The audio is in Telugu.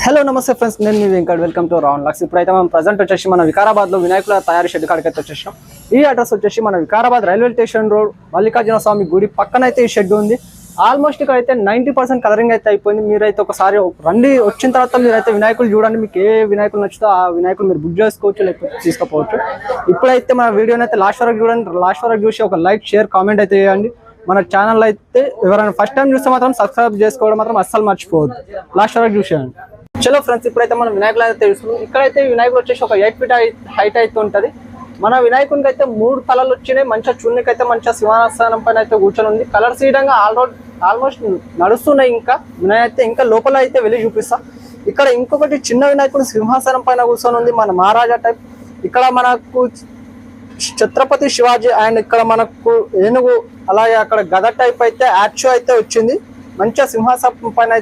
హలో నమస్తే ఫ్రెండ్స్, నేను మీ Venkat. Welcome to round locks. ఇప్పుడైతే మనం ప్రజెంట్ వచ్చేసి మన వికారాబాద్ లో వినాయకుల తయారీ షెడ్ కాడికి అయితే వచ్చేసాం. ఈ అడ్రస్ వచ్చేసి మన Vikarabad railway station road Mallikarjuna Swamy గుడి పక్కన అయితే ఈ షెడ్ ఉంది. ఆల్మోస్ట్ ఇక్కడ అయితే 90% కలరింగ్ అయితే అయిపోయింది. మీరైతే ఒకసారి రండి, వచ్చిన తర్వాత మీరైతే వినాయకులు చూడండి. మీకు ఏ వినాయకులు నచ్చుతో ఆ వినాయకులు మీరు బుక్ చేసుకోవచ్చు, లేకపోతే తీసుకోవచ్చు. ఇప్పుడైతే మన వీడియోని అయితే లాస్ట్ వరకు చూడండి. లాస్ట్ వరకు చూసి ఒక లైక్, షేర్, కామెంట్ అయితే చేయండి. మన ఛానల్ అయితే ఎవరైనా ఫస్ట్ టైం చూస్తే మాత్రం సబ్స్క్రైబ్ చేసుకోవడం మాత్రం అస్సలు మర్చిపోవద్దు. లాస్ట్ వరకు చూసేయండి. చలో ఫ్రెండ్స్, ఇప్పుడైతే మనం వినాయకులు అయితే తెలుసుకుందాం. ఇక్కడైతే వినాయకుడు వచ్చేసి ఒక 8 feet హైట్ అయితే ఉంటుంది. మన వినాయకునికి అయితే 3 కలర్లు వచ్చినాయి. మంచిగా చున్నీకి అయితే మంచిగా సింహాసనం పైన అయితే కూర్చొని ఉంది. కలర్స్ విధంగా ఆల్మోస్ట్ నడుస్తున్నాయి. ఇంకా వినాయక ఇంకా లోపల అయితే వెళ్ళి చూపిస్తా. ఇక్కడ ఇంకొకటి చిన్న వినాయకుడు సింహాసనం పైన కూర్చొని ఉంది, మన మహారాజా టైప్. ఇక్కడ మనకు ఛత్రపతి శివాజీ అండ్ ఇక్కడ మనకు ఏనుగు, అలాగే అక్కడ గద టైప్ అయితే యాక్చువల్ అయితే వచ్చింది. మంచిగా సింహాసనం పైన